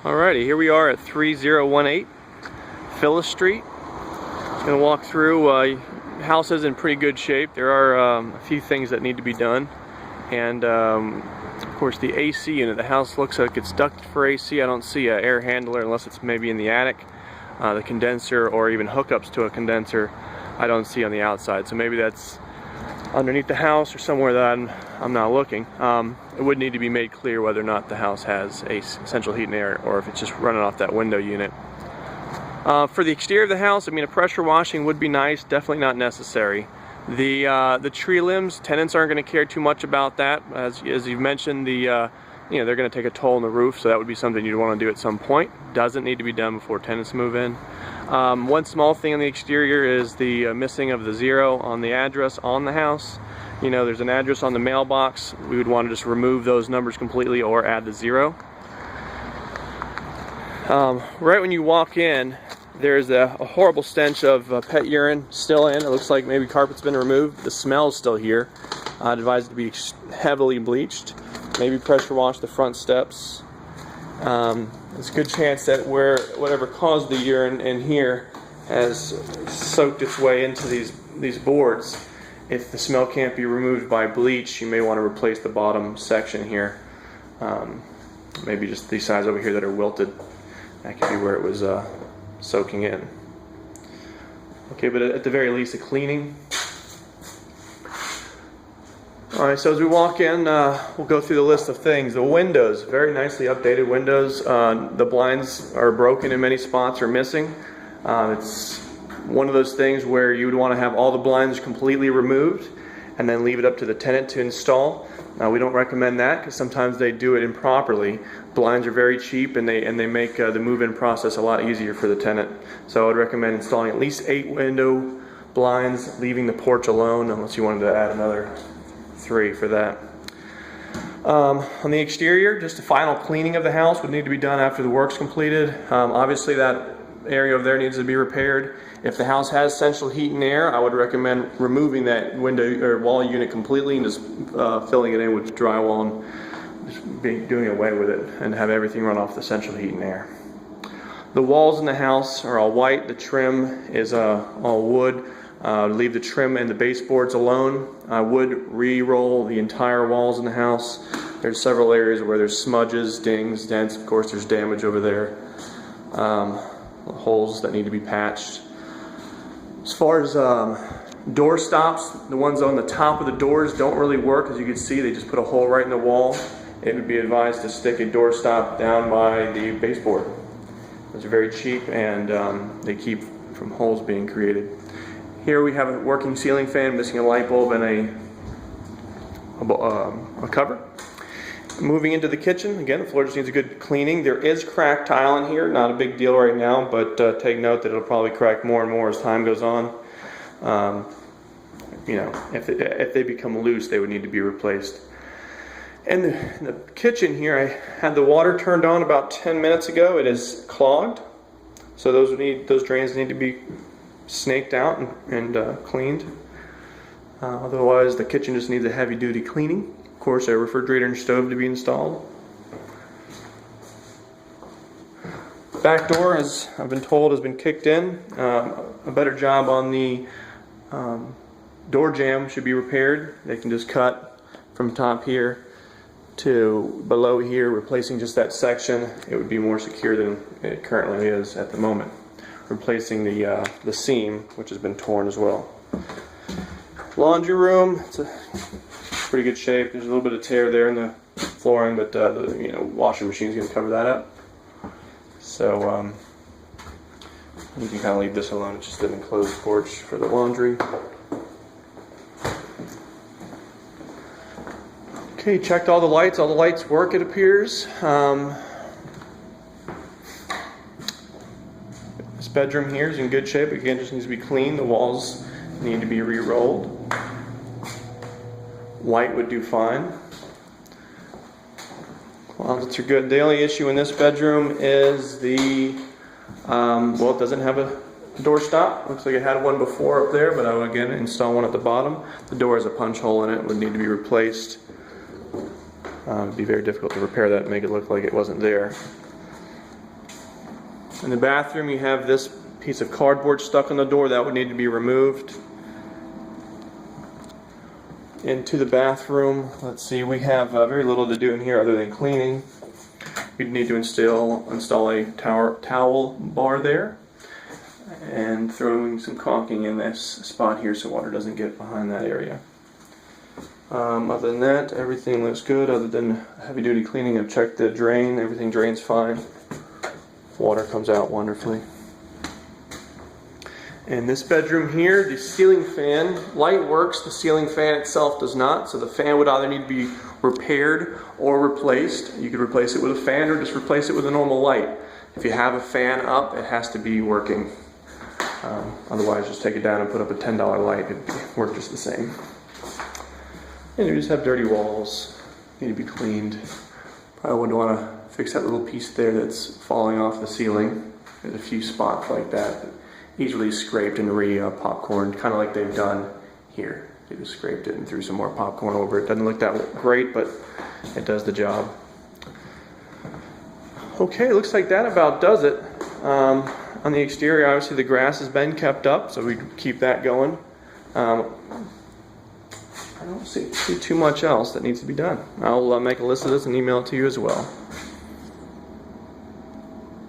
Alrighty, here we are at 3018 Phyllis Street. Just gonna walk through. House is in pretty good shape. There are a few things that need to be done, and of course the AC unit. The house looks like it's ducted for AC. I don't see an air handler unless it's maybe in the attic. The condenser or even hookups to a condenser I don't see on the outside. So maybe that's underneath the house or somewhere that I'm not looking. It would need to be made clear whether or not the house has a central heat and air, or if it's just running off that window unit. For the exterior of the house, I mean, a pressure washing would be nice. Definitely not necessary. The tree limbs, tenants aren't going to care too much about that. As you've mentioned, they're going to take a toll on the roof, so that would be something you'd want to do at some point. Doesn't need to be done before tenants move in. One small thing on the exterior is the missing of the 0 on the address on the house. You know, there's an address on the mailbox. We would want to just remove those numbers completely or add the 0. Right when you walk in, there's a horrible stench of pet urine still in. It looks like maybe carpet's been removed. The smell's still here. I'd advise it to be heavily bleached. Maybe pressure wash the front steps. There's a good chance that whatever caused the urine in here has soaked its way into these boards. If the smell can't be removed by bleach, you may want to replace the bottom section here. Maybe just these sides over here that are wilted. That could be where it was soaking in. Okay, but at the very least, a cleaning. Alright, so as we walk in, we'll go through the list of things. The windows, very nicely updated windows. The blinds are broken in many spots or missing. It's one of those things where you would want to have all the blinds completely removed and then leave it up to the tenant to install. We don't recommend that because sometimes they do it improperly. Blinds are very cheap and they make the move-in process a lot easier for the tenant. So I would recommend installing at least 8 window blinds, leaving the porch alone unless you wanted to add another 3 for that. On the exterior, just a final cleaning of the house would need to be done after the work's completed. Obviously that area over there needs to be repaired. If the house has central heat and air, I would recommend removing that window or wall unit completely and just filling it in with drywall and just doing away with it and have everything run off the central heat and air. The walls in the house are all white. The trim is all wood. Leave the trim and the baseboards alone. I would re-roll the entire walls in the house. There's several areas where there's smudges, dings, dents. Of course, there's damage over there. Holes that need to be patched. As far as door stops, the ones on the top of the doors don't really work. As you can see, they just put a hole right in the wall. It would be advised to stick a door stop down by the baseboard. Those are very cheap and they keep from holes being created. Here we have a working ceiling fan missing a light bulb and a cover. Moving into the kitchen, again, the floor just needs a good cleaning. There is cracked tile in here, not a big deal right now, but take note that it'll probably crack more and more as time goes on. You know, if they become loose, they would need to be replaced. And the kitchen here, I had the water turned on about 10 minutes ago. It is clogged, so those drains need to be snaked out and cleaned. Otherwise, the kitchen just needs a heavy-duty cleaning. Of course, a refrigerator and stove to be installed. Back door, as I've been told, has been kicked in. A better job on the door jamb should be repaired. They can just cut from top here to below here, replacing just that section. It would be more secure than it currently is at the moment. Replacing the seam, which has been torn as well. Laundry room, it's a pretty good shape. There's a little bit of tear there in the flooring, but the washing machine's going to cover that up. So you can kind of leave this alone. It's just an enclosed porch for the laundry. Okay, checked all the lights. All the lights work, it appears. This bedroom here is in good shape. Again, just needs to be cleaned. The walls need to be re-rolled. White would do fine. Closets are good. The only issue in this bedroom is it doesn't have a door stop. Looks like it had one before up there, but I would again install one at the bottom. The door has a punch hole in it, would need to be replaced. It'd be very difficult to repair that and make it look like it wasn't there. In the bathroom, you have this piece of cardboard stuck on the door that would need to be removed. Into the bathroom, let's see, we have very little to do in here other than cleaning. We need to install a towel bar there, and throwing some caulking in this spot here so water doesn't get behind that area. Other than that, everything looks good. Other than heavy duty cleaning, I've checked the drain. Everything drains fine. Water comes out wonderfully. In this bedroom here, the ceiling fan light works. The ceiling fan itself does not. So the fan would either need to be repaired or replaced. You could replace it with a fan or just replace it with a normal light. If you have a fan up, it has to be working. Otherwise, just take it down and put up a $10 light. It'd work just the same. And you just have dirty walls. Need to be cleaned. Probably would want to fix that little piece there that's falling off the ceiling. There's a few spots like that. Easily scraped and popcorned, kind of like they've done here. They just scraped it and threw some more popcorn over it. Doesn't look that great, but it does the job. Okay, looks like that about does it. On the exterior, obviously the grass has been kept up, so we keep that going. I don't see too much else that needs to be done. I'll make a list of this and email it to you as well.